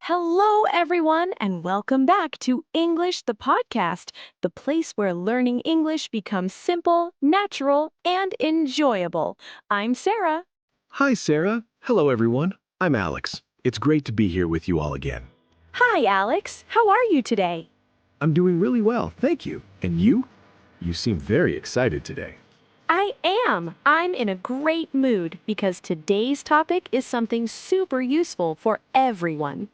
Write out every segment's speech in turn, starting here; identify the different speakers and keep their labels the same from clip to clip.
Speaker 1: Hello, everyone, and welcome back to English the Podcast, the place where learning English becomes simple, natural, and enjoyable. I'm Sarah.
Speaker 2: Hi, Sarah. Hello, everyone. I'm Alex. It's great to be here with you all again.
Speaker 1: Hi, Alex. How are you today?
Speaker 2: I'm doing really well, thank you. And you? You seem very excited today.
Speaker 1: I am. I'm in a great mood because today's topic is something super useful for everyone.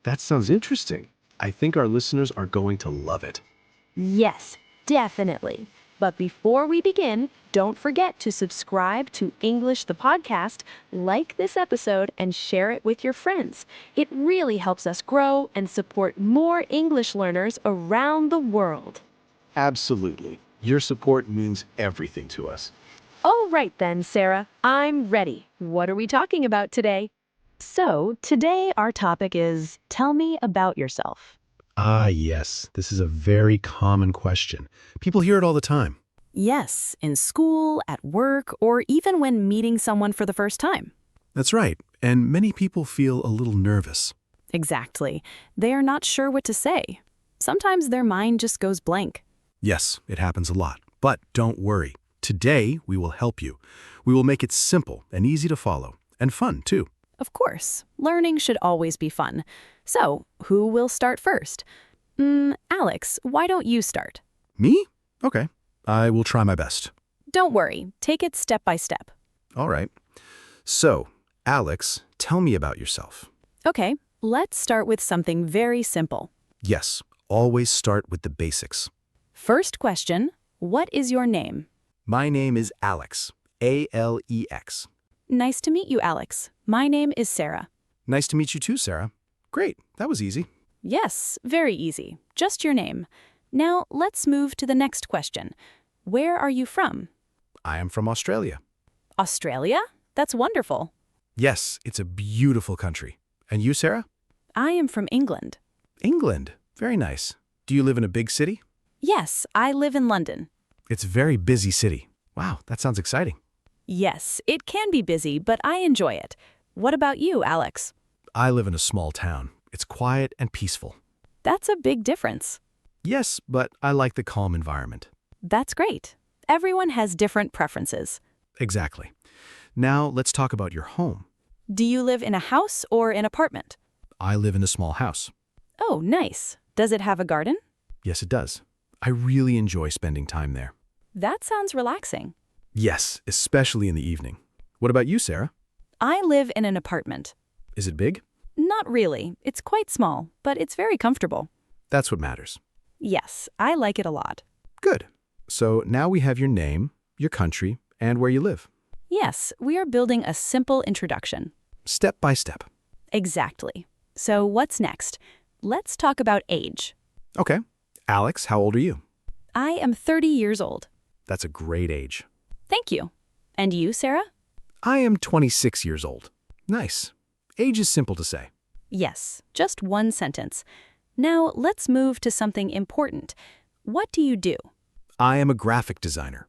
Speaker 2: That sounds interesting. I think our listeners are going to love it.
Speaker 1: Yes, definitely. But before we begin, don't forget to subscribe to English the Podcast, like this episode, and share it with your friends. It really helps us grow and support more English learners around the world.
Speaker 2: Absolutely. Your support means everything to us.
Speaker 1: All right then, Sarah, I'm ready. What are we talking about today? So, today our topic is Tell Me About Yourself.
Speaker 3: Ah, yes, this is a very common question. People hear it all the time.
Speaker 4: Yes, in school, at work, or even when meeting someone for the first time.
Speaker 3: That's right, and many people feel a little nervous.
Speaker 4: Exactly. They are not sure what to say. Sometimes their mind just goes blank.
Speaker 3: Yes, it happens a lot, but don't worry. Today, we will help you. We will make it simple and easy to follow, and fun, too.
Speaker 4: Of course, learning should always be fun. So, who will start first? Alex, why don't you start?
Speaker 3: Me? Okay, I will try my best.
Speaker 4: Don't worry, take it step by step.
Speaker 3: All right. So, Alex, tell me about yourself.
Speaker 4: Okay, let's start with something very simple.
Speaker 3: Yes, always start with the basics.
Speaker 4: First question, what is your name?
Speaker 3: My name is Alex, A-L-E-X.
Speaker 4: Nice to meet you, Alex. My name is Sarah.
Speaker 3: Nice to meet you too, Sarah. Great, that was easy.
Speaker 4: Yes, very easy. Just your name. Now, let's move to the next question. Where are you from?
Speaker 3: I am from Australia.
Speaker 4: Australia? That's wonderful.
Speaker 3: Yes, it's a beautiful country. And you, Sarah?
Speaker 4: I am from England.
Speaker 3: England. Very nice. Do you live in a big city?
Speaker 4: Yes, I live in London.
Speaker 3: It's a very busy city. Wow, that sounds exciting.
Speaker 4: Yes, it can be busy, but I enjoy it. What about you, Alex?
Speaker 3: I live in a small town. It's quiet and peaceful.
Speaker 4: That's a big difference.
Speaker 3: Yes, but I like the calm environment.
Speaker 4: That's great. Everyone has different preferences.
Speaker 3: Exactly. Now, let's talk about your home.
Speaker 4: Do you live in a house or an apartment?
Speaker 3: I live in a small house.
Speaker 4: Oh, nice. Does it have a garden?
Speaker 3: Yes, it does. I really enjoy spending time there.
Speaker 4: That sounds relaxing.
Speaker 3: Yes, especially in the evening. What about you, Sarah?
Speaker 4: I live in an apartment.
Speaker 3: Is it big?
Speaker 4: Not really. It's quite small, but it's very comfortable.
Speaker 3: That's what matters.
Speaker 4: Yes, I like it a lot.
Speaker 3: Good. So now we have your name, your country, and where you live.
Speaker 4: Yes, we are building a simple introduction.
Speaker 3: Step by step.
Speaker 4: Exactly. So what's next? Let's talk about age.
Speaker 3: Okay. Alex, how old are you?
Speaker 4: I am 30 years old.
Speaker 3: That's a great age.
Speaker 4: Thank you. And you, Sarah?
Speaker 3: I am 26 years old. Nice. Age is simple to say.
Speaker 4: Yes, just one sentence. Now let's move to something important. What do you do?
Speaker 3: I am a graphic designer.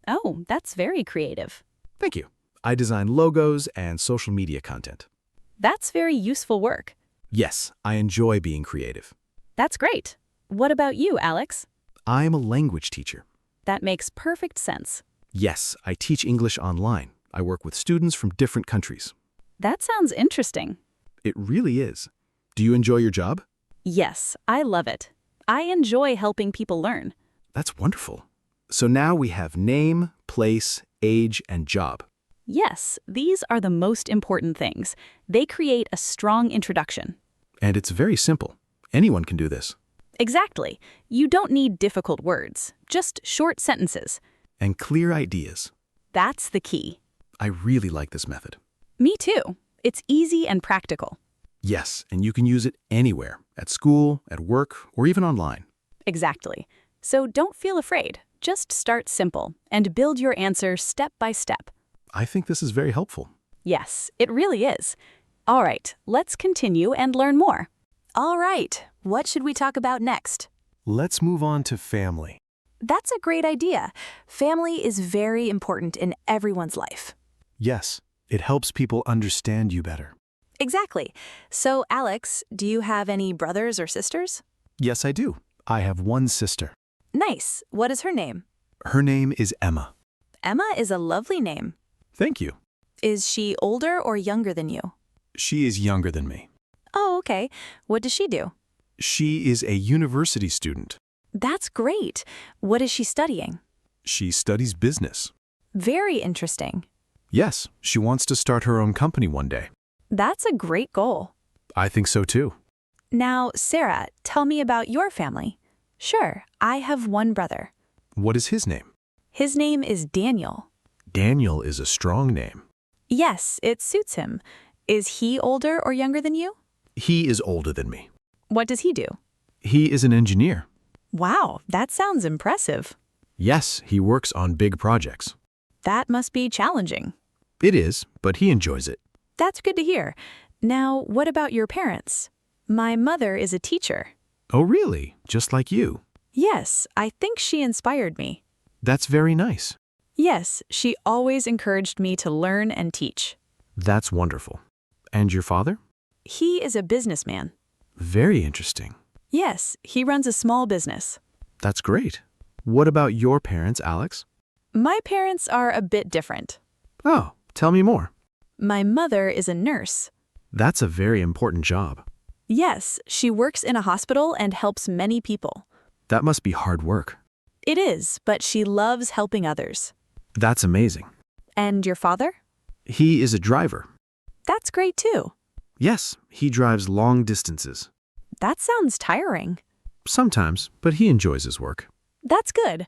Speaker 4: Oh, that's very creative.
Speaker 3: Thank you. I design logos and social media content.
Speaker 4: That's very useful work.
Speaker 3: Yes, I enjoy being creative.
Speaker 4: That's great. What about you, Alex?
Speaker 3: I am a language teacher.
Speaker 4: That makes perfect sense.
Speaker 3: Yes, I teach English online. I work with students from different countries.
Speaker 4: That sounds interesting.
Speaker 3: It really is. Do you enjoy your job?
Speaker 4: Yes, I love it. I enjoy helping people learn.
Speaker 3: That's wonderful. So now we have name, place, age, and job.
Speaker 4: Yes, these are the most important things. They create a strong introduction.
Speaker 3: And it's very simple. Anyone can do this.
Speaker 4: Exactly. You don't need difficult words, just short sentences.
Speaker 3: And clear ideas.
Speaker 4: That's the key.
Speaker 3: I really like this method.
Speaker 4: Me too. It's easy and practical.
Speaker 3: Yes, and you can use it anywhere, at school, at work, or even online.
Speaker 4: Exactly. So don't feel afraid. Just start simple and build your answer step by step.
Speaker 3: I think this is very helpful.
Speaker 4: Yes, it really is. All right, let's continue and learn more. All right, what should we talk about next?
Speaker 5: Let's move on to family.
Speaker 4: That's a great idea. Family is very important in everyone's life.
Speaker 5: Yes, it helps people understand you better.
Speaker 4: Exactly. So, Alex, do you have any brothers or sisters?
Speaker 5: Yes, I do. I have one sister.
Speaker 4: Nice. What is her name?
Speaker 5: Her name is Emma.
Speaker 4: Emma is a lovely name.
Speaker 5: Thank you.
Speaker 4: Is she older or younger than you?
Speaker 5: She is younger than me.
Speaker 4: Oh, okay. What does she do?
Speaker 5: She is a university student.
Speaker 4: That's great. What is she studying?
Speaker 5: She studies business.
Speaker 4: Very interesting.
Speaker 5: Yes, she wants to start her own company one day.
Speaker 4: That's a great goal.
Speaker 5: I think so too.
Speaker 4: Now, Sarah, tell me about your family. Sure, I have one brother.
Speaker 5: What is his name?
Speaker 4: His name is Daniel.
Speaker 5: Daniel is a strong name.
Speaker 4: Yes, it suits him. Is he older or younger than you?
Speaker 5: He is older than me.
Speaker 4: What does he do?
Speaker 5: He is an engineer.
Speaker 4: Wow, that sounds impressive.
Speaker 5: Yes, he works on big projects.
Speaker 4: That must be challenging.
Speaker 5: It is, but he enjoys it.
Speaker 4: That's good to hear. Now, what about your parents? My mother is a teacher.
Speaker 5: Oh, really? Just like you?
Speaker 4: Yes, I think she inspired me.
Speaker 5: That's very nice.
Speaker 4: Yes, she always encouraged me to learn and teach.
Speaker 5: That's wonderful. And your father?
Speaker 4: He is a businessman.
Speaker 5: Very interesting.
Speaker 4: Yes, he runs a small business.
Speaker 5: That's great. What about your parents, Alex?
Speaker 4: My parents are a bit different.
Speaker 5: Oh, tell me more.
Speaker 4: My mother is a nurse.
Speaker 5: That's a very important job.
Speaker 4: Yes, she works in a hospital and helps many people.
Speaker 5: That must be hard work.
Speaker 4: It is, but she loves helping others.
Speaker 5: That's amazing.
Speaker 4: And your father?
Speaker 5: He is a driver.
Speaker 4: That's great too.
Speaker 5: Yes, he drives long distances.
Speaker 4: That sounds tiring.
Speaker 5: Sometimes, but he enjoys his work.
Speaker 4: That's good.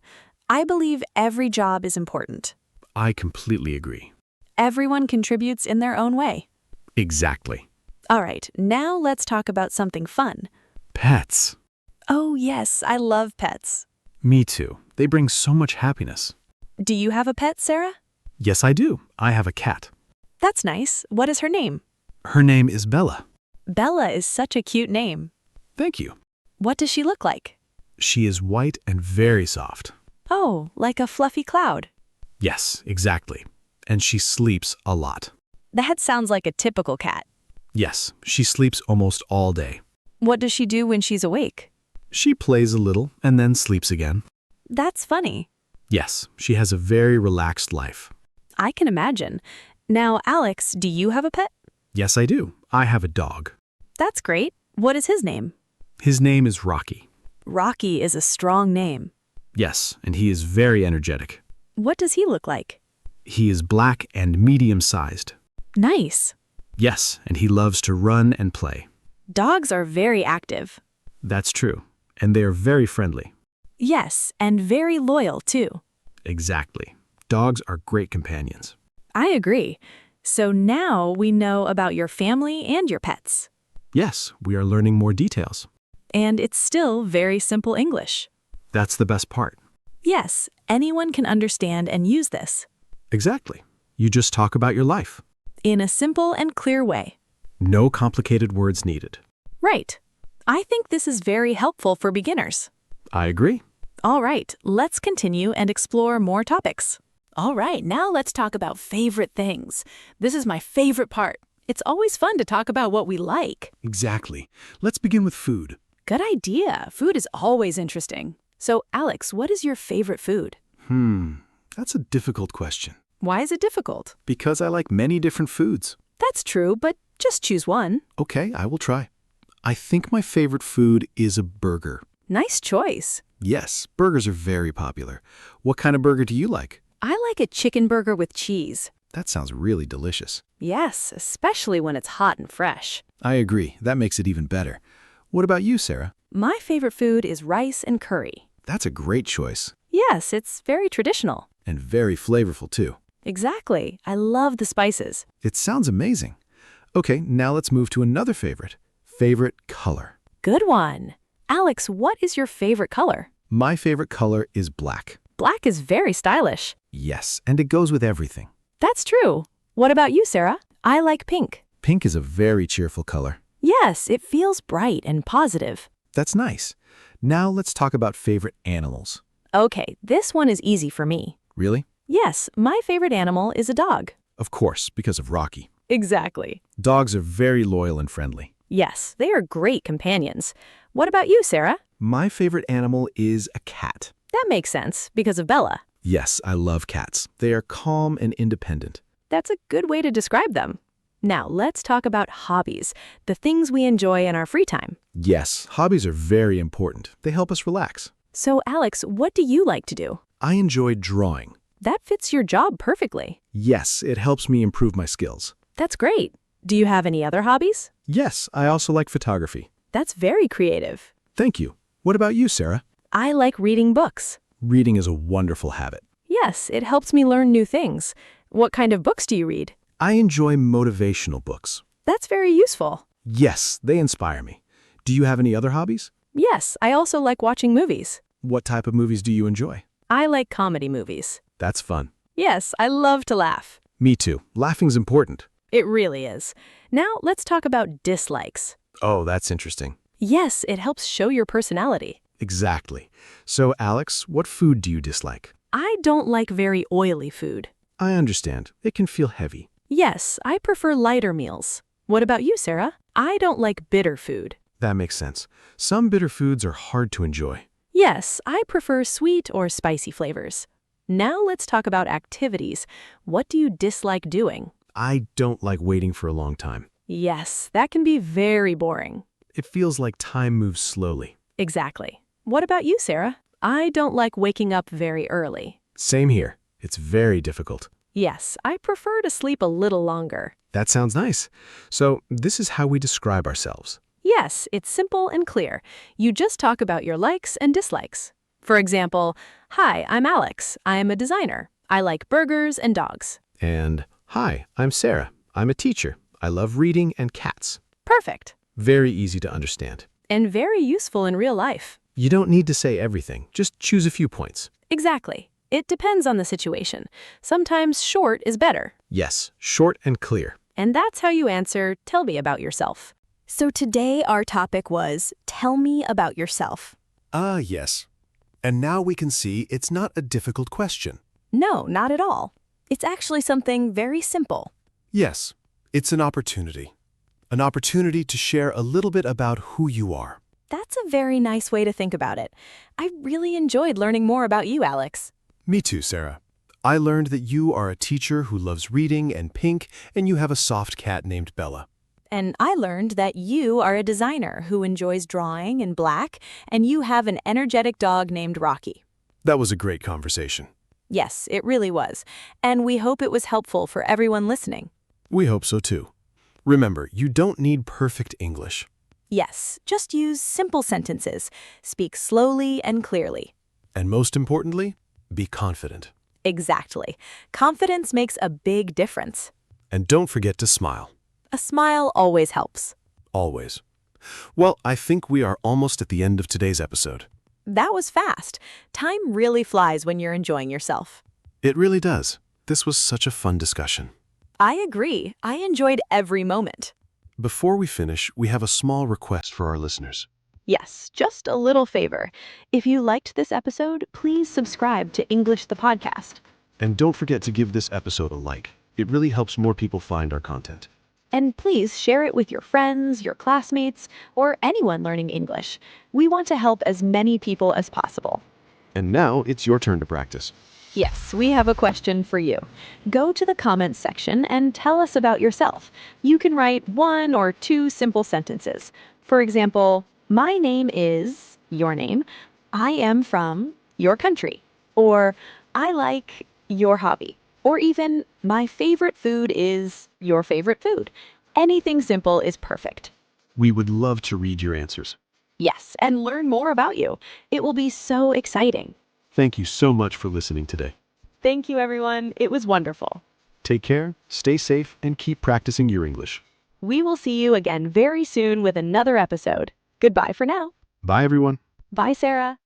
Speaker 4: I believe every job is important.
Speaker 5: I completely agree.
Speaker 4: Everyone contributes in their own way.
Speaker 5: Exactly.
Speaker 4: All right, now let's talk about something fun.
Speaker 5: Pets.
Speaker 4: Oh, yes, I love pets.
Speaker 5: Me too. They bring so much happiness.
Speaker 4: Do you have a pet, Sarah?
Speaker 5: Yes, I do. I have a cat.
Speaker 4: That's nice. What is her name?
Speaker 5: Her name is Bella.
Speaker 4: Bella is such a cute name.
Speaker 5: Thank you.
Speaker 4: What does she look like?
Speaker 5: She is white and very soft.
Speaker 4: Oh, like a fluffy cloud.
Speaker 5: Yes, exactly. And she sleeps a lot.
Speaker 4: That sounds like a typical cat.
Speaker 5: Yes, she sleeps almost all day.
Speaker 4: What does she do when she's awake?
Speaker 5: She plays a little and then sleeps again.
Speaker 4: That's funny.
Speaker 5: Yes, she has a very relaxed life.
Speaker 4: I can imagine. Now, Alex, do you have a pet?
Speaker 5: Yes, I do. I have a dog.
Speaker 4: That's great. What is his name?
Speaker 5: His name is Rocky.
Speaker 4: Rocky is a strong name.
Speaker 5: Yes, and he is very energetic.
Speaker 4: What does he look like?
Speaker 5: He is black and medium-sized.
Speaker 4: Nice.
Speaker 5: Yes, and he loves to run and play.
Speaker 4: Dogs are very active.
Speaker 5: That's true, and they are very friendly.
Speaker 4: Yes, and very loyal too.
Speaker 5: Exactly. Dogs are great companions.
Speaker 4: I agree. So now we know about your family and your pets.
Speaker 5: Yes, we are learning more details.
Speaker 4: And it's still very simple English.
Speaker 5: That's the best part.
Speaker 4: Yes, anyone can understand and use this.
Speaker 5: Exactly. You just talk about your life.
Speaker 4: In a simple and clear way.
Speaker 5: No complicated words needed.
Speaker 4: Right. I think this is very helpful for beginners.
Speaker 5: I agree.
Speaker 4: All right, let's continue and explore more topics. All right, now let's talk about favorite things. This is my favorite part. It's always fun to talk about what we like.
Speaker 5: Exactly. Let's begin with food.
Speaker 4: Good idea. Food is always interesting. So, Alex, what is your favorite food?
Speaker 5: That's a difficult question.
Speaker 4: Why is it difficult?
Speaker 5: Because I like many different foods.
Speaker 4: That's true, but just choose one.
Speaker 5: Okay, I will try. I think my favorite food is a burger.
Speaker 4: Nice choice.
Speaker 5: Yes, burgers are very popular. What kind of burger do you like?
Speaker 4: I like a chicken burger with cheese.
Speaker 5: That sounds really delicious.
Speaker 4: Yes, especially when it's hot and fresh.
Speaker 5: I agree. That makes it even better. What about you, Sarah?
Speaker 4: My favorite food is rice and curry.
Speaker 5: That's a great choice.
Speaker 4: Yes, it's very traditional.
Speaker 5: And very flavorful, too.
Speaker 4: Exactly. I love the spices.
Speaker 5: It sounds amazing. Okay, now let's move to another favorite. Favorite color.
Speaker 4: Good one. Alex, what is your favorite color?
Speaker 5: My favorite color is black.
Speaker 4: Black is very stylish.
Speaker 5: Yes, and it goes with everything.
Speaker 4: That's true. What about you, Sarah? I like pink.
Speaker 5: Pink is a very cheerful color.
Speaker 4: Yes, it feels bright and positive.
Speaker 5: That's nice. Now let's talk about favorite animals.
Speaker 4: Okay, this one is easy for me.
Speaker 5: Really?
Speaker 4: Yes, my favorite animal is a dog.
Speaker 5: Of course, because of Rocky.
Speaker 4: Exactly.
Speaker 5: Dogs are very loyal and friendly.
Speaker 4: Yes, they are great companions. What about you, Sarah?
Speaker 5: My favorite animal is a cat.
Speaker 4: That makes sense because of Bella.
Speaker 5: Yes, I love cats. They are calm and independent.
Speaker 4: That's a good way to describe them. Now, let's talk about hobbies, the things we enjoy in our free time.
Speaker 5: Yes, hobbies are very important. They help us relax.
Speaker 4: So, Alex, what do you like to do?
Speaker 5: I enjoy drawing.
Speaker 4: That fits your job perfectly.
Speaker 5: Yes, it helps me improve my skills.
Speaker 4: That's great. Do you have any other hobbies?
Speaker 5: Yes, I also like photography.
Speaker 4: That's very creative.
Speaker 5: Thank you. What about you, Sarah?
Speaker 4: I like reading books.
Speaker 5: Reading is a wonderful habit.
Speaker 4: Yes, it helps me learn new things. What kind of books do you read?
Speaker 5: I enjoy motivational books.
Speaker 4: That's very useful.
Speaker 5: Yes, they inspire me. Do you have any other hobbies?
Speaker 4: Yes, I also like watching movies.
Speaker 5: What type of movies do you enjoy?
Speaker 4: I like comedy movies.
Speaker 5: That's fun.
Speaker 4: Yes, I love to laugh.
Speaker 5: Me too. Laughing's important.
Speaker 4: It really is. Now, let's talk about dislikes.
Speaker 5: Oh, that's interesting.
Speaker 4: Yes, it helps show your personality.
Speaker 5: Exactly. So, Alex, what food do you dislike?
Speaker 4: I don't like very oily food.
Speaker 5: I understand. It can feel heavy.
Speaker 4: Yes, I prefer lighter meals. What about you, Sarah? I don't like bitter food.
Speaker 5: That makes sense. Some bitter foods are hard to enjoy.
Speaker 4: Yes, I prefer sweet or spicy flavors. Now let's talk about activities. What do you dislike doing?
Speaker 5: I don't like waiting for a long time.
Speaker 4: Yes, that can be very boring.
Speaker 5: It feels like time moves slowly.
Speaker 4: Exactly. What about you, Sarah? I don't like waking up very early.
Speaker 5: Same here. It's very difficult.
Speaker 4: Yes, I prefer to sleep a little longer.
Speaker 5: That sounds nice. So, this is how we describe ourselves.
Speaker 4: Yes, it's simple and clear. You just talk about your likes and dislikes. For example, hi, I'm Alex. I'm a designer. I like burgers and dogs.
Speaker 5: And, hi, I'm Sarah. I'm a teacher. I love reading and cats.
Speaker 4: Perfect.
Speaker 5: Very easy to understand.
Speaker 4: And very useful in real life.
Speaker 5: You don't need to say everything. Just choose a few points.
Speaker 4: Exactly. It depends on the situation. Sometimes short is better.
Speaker 5: Yes, short and clear.
Speaker 4: And that's how you answer, tell me about yourself.
Speaker 6: So today our topic was, tell me about yourself.
Speaker 3: Ah, yes. And now we can see it's not a difficult question.
Speaker 6: No, not at all. It's actually something very simple.
Speaker 3: Yes, it's an opportunity. An opportunity to share a little bit about who you are.
Speaker 6: That's a very nice way to think about it. I really enjoyed learning more about you, Alex.
Speaker 3: Me too, Sarah. I learned that you are a teacher who loves reading and pink, and you have a soft cat named Bella.
Speaker 6: And I learned that you are a designer who enjoys drawing in black, and you have an energetic dog named Rocky.
Speaker 3: That was a great conversation.
Speaker 6: Yes, it really was. And we hope it was helpful for everyone listening.
Speaker 3: We hope so too. Remember, you don't need perfect English.
Speaker 6: Yes, just use simple sentences. Speak slowly and clearly.
Speaker 3: And most importantly, be confident.
Speaker 6: Exactly. Confidence makes a big difference.
Speaker 3: And don't forget to smile.
Speaker 6: A smile always helps.
Speaker 3: Always. Well, I think we are almost at the end of today's episode.
Speaker 6: That was fast. Time really flies when you're enjoying yourself.
Speaker 3: It really does. This was such a fun discussion.
Speaker 6: I agree. I enjoyed every moment.
Speaker 3: Before we finish, we have a small request for our listeners.
Speaker 1: Yes, just a little favor. If you liked this episode, please subscribe to English the Podcast.
Speaker 2: And don't forget to give this episode a like. It really helps more people find our content.
Speaker 1: And please share it with your friends, your classmates, or anyone learning English. We want to help as many people as possible.
Speaker 2: And now it's your turn to practice.
Speaker 1: Yes, we have a question for you. Go to the comments section and tell us about yourself. You can write 1 or 2 simple sentences. For example, my name is your name. I am from your country. Or I like your hobby. Or even my favorite food is your favorite food. Anything simple is perfect.
Speaker 2: We would love to read your answers.
Speaker 1: Yes, and learn more about you. It will be so exciting.
Speaker 2: Thank you so much for listening today.
Speaker 1: Thank you, everyone. It was wonderful.
Speaker 2: Take care, stay safe, and keep practicing your English.
Speaker 1: We will see you again very soon with another episode. Goodbye for now.
Speaker 2: Bye, everyone.
Speaker 1: Bye, Sarah.